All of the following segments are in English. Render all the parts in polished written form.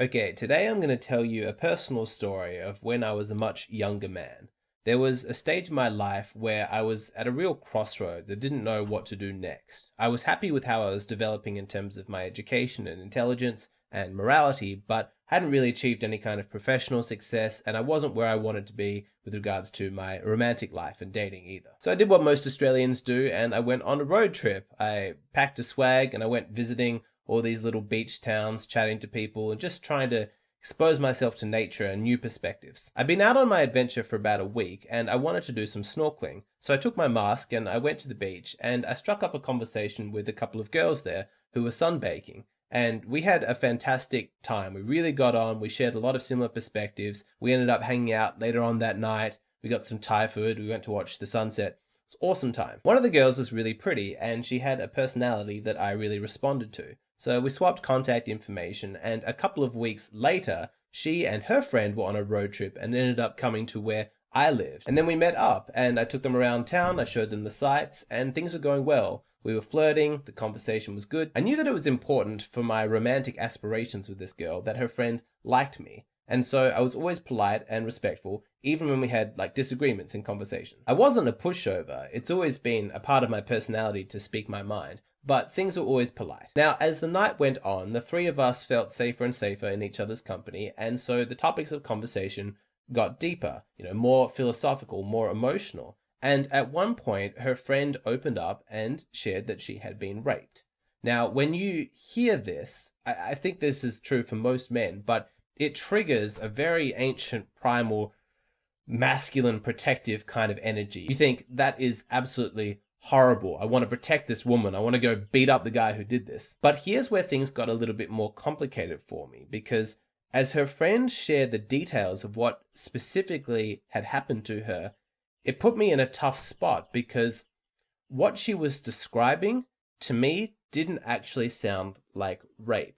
Okay, today I'm going to tell you a personal story of when I was a much younger man. There was a stage in my life where I was at a real crossroads. I didn't know what to do next. I was happy with how I was developing in terms of my education and intelligence and morality, but hadn't really achieved any kind of professional success, and I wasn't where I wanted to be with regards to my romantic life and dating either. So I did what most Australians do, and I went on a road trip. I packed a swag and I went visiting all these little beach towns, chatting to people and just trying to expose myself to nature and new perspectives. I'd been out on my adventure for about a week and I wanted to do some snorkeling. So I took my mask and I went to the beach and I struck up a conversation with a couple of girls there who were sunbaking. And we had a fantastic time. We really got on. We shared a lot of similar perspectives. We ended up hanging out later on that night. We got some Thai food. We went to watch the sunset. It was an awesome time. One of the girls was really pretty and she had a personality that I really responded to. So we swapped contact information, and a couple of weeks later, she and her friend were on a road trip and ended up coming to where I lived. And then we met up, and I took them around town, I showed them the sights, and things were going well. We were flirting, the conversation was good. I knew that it was important for my romantic aspirations with this girl that her friend liked me. And so I was always polite and respectful, even when we had disagreements in conversation. I wasn't a pushover. It's always been a part of my personality to speak my mind, but things were always polite. Now, as the night went on, the three of us felt safer and safer in each other's company, and so the topics of conversation got deeper, more philosophical, more emotional. And at one point, her friend opened up and shared that she had been raped. Now, when you hear this, I think this is true for most men, but it triggers a very ancient, primal, masculine, protective kind of energy. You think that is absolutely horrible. I want to protect this woman. I want to go beat up the guy who did this. But here's where things got a little bit more complicated for me, because as her friend shared the details of what specifically had happened to her, it put me in a tough spot because what she was describing to me didn't actually sound like rape.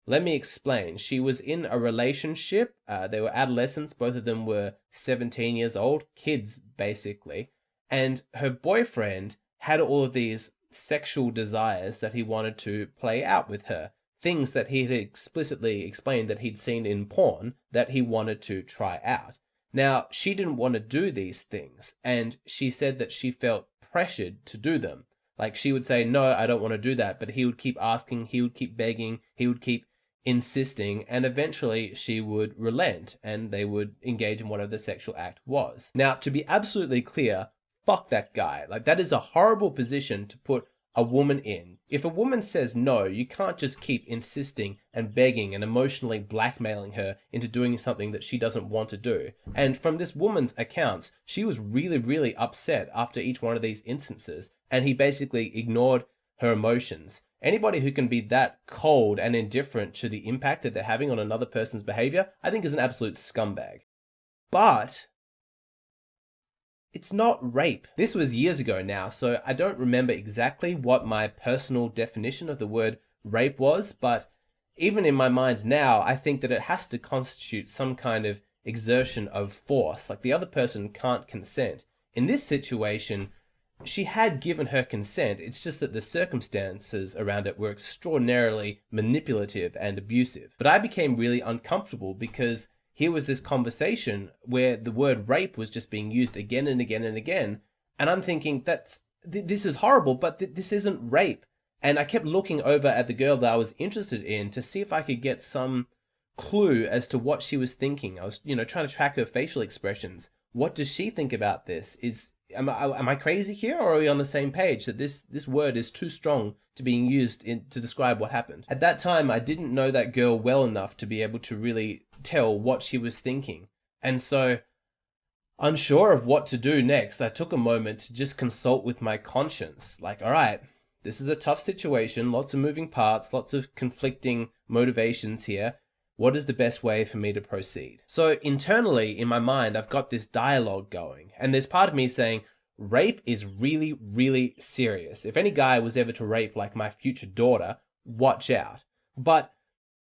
Let me explain. She was in a relationship. They were adolescents. Both of them were 17 years old, kids basically. And her boyfriend had all of these sexual desires that he wanted to play out with her. Things that he had explicitly explained that he'd seen in porn that he wanted to try out. Now, she didn't want to do these things, and she said that she felt pressured to do them. Like, she would say, no, I don't want to do that, but he would keep asking, he would keep begging, he would keep insisting, and eventually she would relent, and they would engage in whatever the sexual act was. Now, to be absolutely clear, fuck that guy. That is a horrible position to put a woman in. If a woman says no, you can't just keep insisting and begging and emotionally blackmailing her into doing something that she doesn't want to do. And from this woman's accounts, she was really, really upset after each one of these instances, and he basically ignored her emotions. Anybody who can be that cold and indifferent to the impact that they're having on another person's behavior, I think is an absolute scumbag. But it's not rape. This was years ago now, so I don't remember exactly what my personal definition of the word rape was, but even in my mind now, I think that it has to constitute some kind of exertion of force, like the other person can't consent. In this situation, she had given her consent, it's just that the circumstances around it were extraordinarily manipulative and abusive. But I became really uncomfortable because here was this conversation where the word rape was just being used again and again and again. And I'm thinking, this is horrible, but this isn't rape. And I kept looking over at the girl that I was interested in to see if I could get some clue as to what she was thinking. I was, trying to track her facial expressions. What does she think about this? Am I crazy here, or are we on the same page that this word is too strong to being used to describe what happened? At that time, I didn't know that girl well enough to be able to really tell what she was thinking. And so, unsure of what to do next, I took a moment to just consult with my conscience. All right, this is a tough situation, lots of moving parts, lots of conflicting motivations here. What is the best way for me to proceed? So internally in my mind, I've got this dialogue going, and there's part of me saying, rape is really, really serious. If any guy was ever to rape my future daughter, watch out. But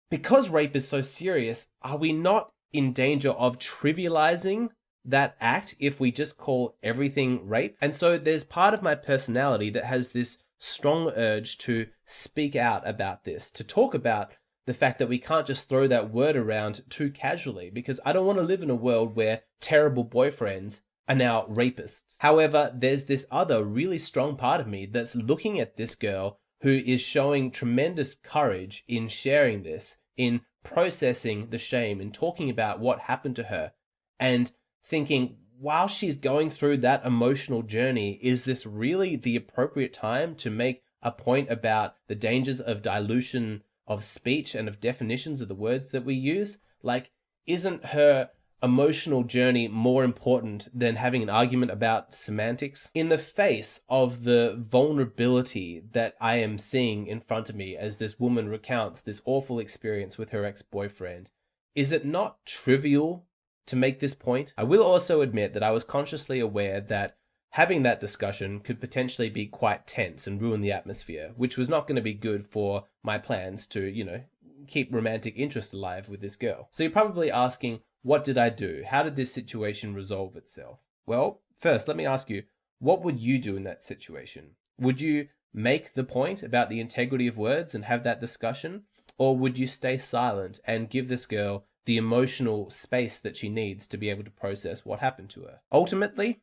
because rape is so serious, are we not in danger of trivializing that act if we just call everything rape? And so there's part of my personality that has this strong urge to speak out about this, to talk about the fact that we can't just throw that word around too casually, because I don't want to live in a world where terrible boyfriends are now rapists. However, there's this other really strong part of me that's looking at this girl who is showing tremendous courage in sharing this, in processing the shame, and talking about what happened to her, and thinking, while she's going through that emotional journey, is this really the appropriate time to make a point about the dangers of dilution of speech and of definitions of the words that we use? Like, isn't her emotional journey more important than having an argument about semantics? In the face of the vulnerability that I am seeing in front of me as this woman recounts this awful experience with her ex-boyfriend, is it not trivial to make this point? I will also admit that I was consciously aware that having that discussion could potentially be quite tense and ruin the atmosphere, which was not going to be good for my plans to, keep romantic interest alive with this girl. So you're probably asking, what did I do? How did this situation resolve itself? Well, first, let me ask you, what would you do in that situation? Would you make the point about the integrity of words and have that discussion? Or would you stay silent and give this girl the emotional space that she needs to be able to process what happened to her? Ultimately,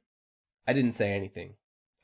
I didn't say anything.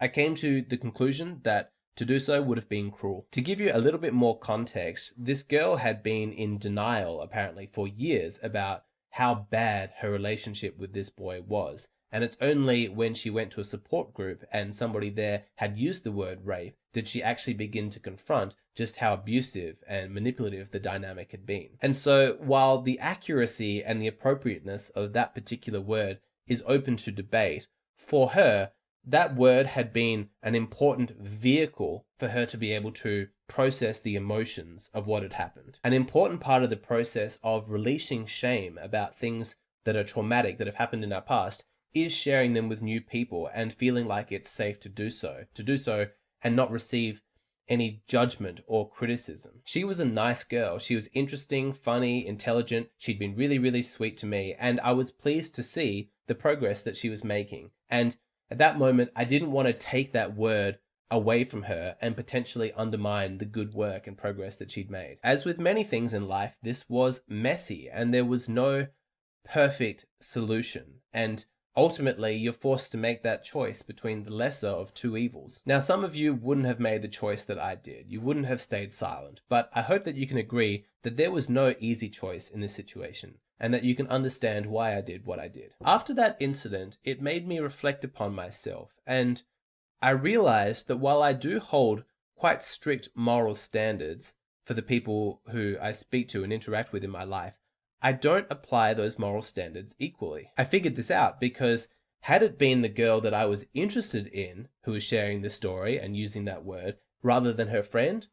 I came to the conclusion that to do so would have been cruel. To give you a little bit more context, this girl had been in denial, apparently, for years about how bad her relationship with this boy was. And it's only when she went to a support group and somebody there had used the word rape did she actually begin to confront just how abusive and manipulative the dynamic had been. And so while the accuracy and the appropriateness of that particular word is open to debate, for her, that word had been an important vehicle for her to be able to process the emotions of what had happened. An important part of the process of releasing shame about things that are traumatic that have happened in our past is sharing them with new people and feeling like it's safe to do so and not receive any judgment or criticism. She was a nice girl. She was interesting, funny, intelligent. She'd been really, really sweet to me, and I was pleased to see the progress that she was making. And at that moment, I didn't want to take that word away from her and potentially undermine the good work and progress that she'd made. As with many things in life, this was messy and there was no perfect solution. And ultimately, you're forced to make that choice between the lesser of two evils. Now, some of you wouldn't have made the choice that I did. You wouldn't have stayed silent. But I hope that you can agree that there was no easy choice in this situation, and that you can understand why I did what I did. After that incident, it made me reflect upon myself, and I realized that while I do hold quite strict moral standards for the people who I speak to and interact with in my life, I don't apply those moral standards equally. I figured this out because had it been the girl that I was interested in who was sharing the story and using that word rather than her friend,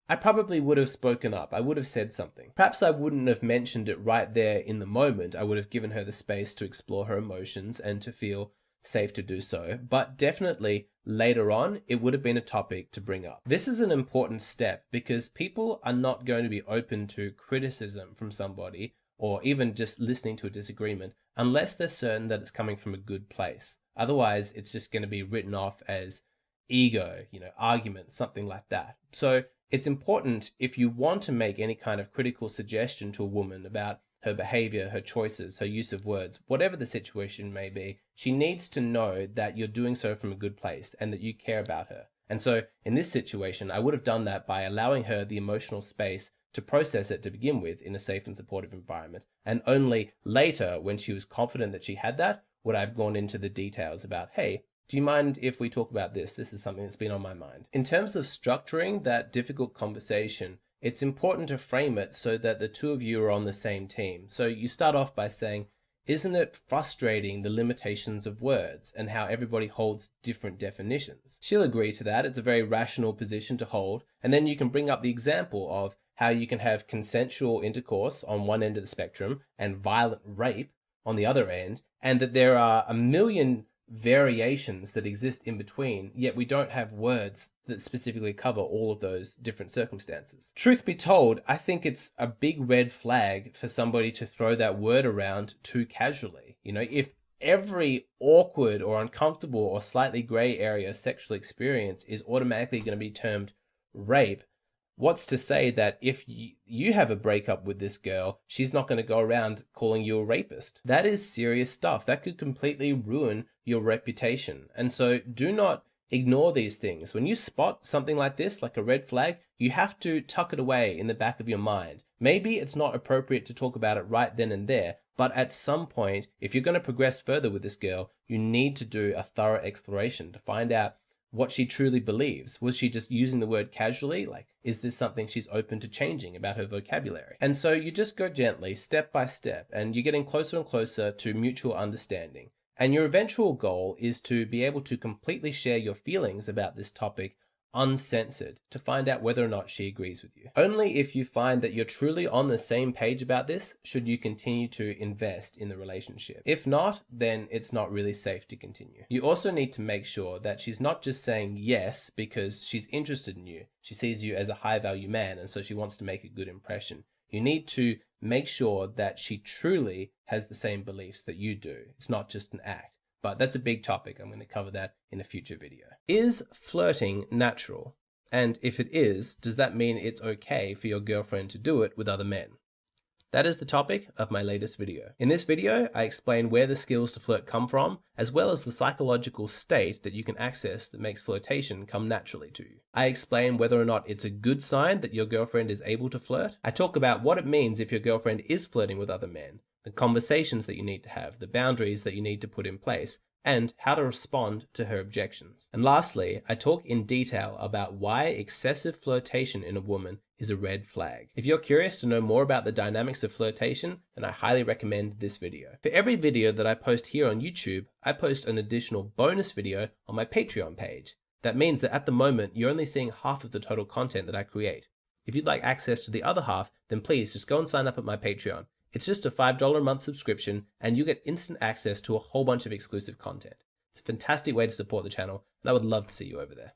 I probably would have spoken up. I would have said something. Perhaps I wouldn't have mentioned it right there in the moment. I would have given her the space to explore her emotions and to feel safe to do so. But definitely later on, it would have been a topic to bring up. This is an important step because people are not going to be open to criticism from somebody or even just listening to a disagreement unless they're certain that it's coming from a good place. Otherwise, it's just going to be written off as ego, argument, something like that. So it's important, if you want to make any kind of critical suggestion to a woman about her behavior, her choices, her use of words, whatever the situation may be, she needs to know that you're doing so from a good place and that you care about her. And so in this situation, I would have done that by allowing her the emotional space to process it to begin with in a safe and supportive environment. And only later, when she was confident that she had that, would I have gone into the details about, hey, do you mind if we talk about this? This is something that's been on my mind. In terms of structuring that difficult conversation, it's important to frame it so that the two of you are on the same team. So you start off by saying, isn't it frustrating the limitations of words and how everybody holds different definitions? She'll agree to that. It's a very rational position to hold. And then you can bring up the example of how you can have consensual intercourse on one end of the spectrum and violent rape on the other end, and that there are a million variations that exist in between, yet we don't have words that specifically cover all of those different circumstances. Truth be told, I think it's a big red flag for somebody to throw that word around too casually. If every awkward or uncomfortable or slightly gray area sexual experience is automatically going to be termed rape, What's to say that if you have a breakup with this girl, she's not going to go around calling you a rapist? That is serious stuff. That could completely ruin your reputation. And so do not ignore these things. When you spot something like this, like a red flag, you have to tuck it away in the back of your mind. Maybe it's not appropriate to talk about it right then and there, but at some point, if you're going to progress further with this girl, you need to do a thorough exploration to find out what she truly believes. Was she just using the word casually? Like, is this something she's open to changing about her vocabulary? And so you just go gently, step by step, and you're getting closer and closer to mutual understanding. And your eventual goal is to be able to completely share your feelings about this topic uncensored, to find out whether or not she agrees with you. Only if you find that you're truly on the same page about this should you continue to invest in the relationship. If not, then it's not really safe to continue. You also need to make sure that she's not just saying yes because she's interested in you. She sees you as a high value man, and so she wants to make a good impression. You need to make sure that she truly has the same beliefs that you do. It's not just an act. But that's a big topic. I'm going to cover that in a future video. Is flirting natural? And if it is, does that mean it's okay for your girlfriend to do it with other men? That is the topic of my latest video. In this video, I explain where the skills to flirt come from, as well as the psychological state that you can access that makes flirtation come naturally to you. I explain whether or not it's a good sign that your girlfriend is able to flirt. I talk about what it means if your girlfriend is flirting with other men, the conversations that you need to have, the boundaries that you need to put in place, and how to respond to her objections. And lastly, I talk in detail about why excessive flirtation in a woman is a red flag. If you're curious to know more about the dynamics of flirtation, then I highly recommend this video. For every video that I post here on YouTube, I post an additional bonus video on my Patreon page. That means that at the moment, you're only seeing half of the total content that I create. If you'd like access to the other half, then please just go and sign up at my Patreon. It's just a $5 a month subscription, and you get instant access to a whole bunch of exclusive content. It's a fantastic way to support the channel, and I would love to see you over there.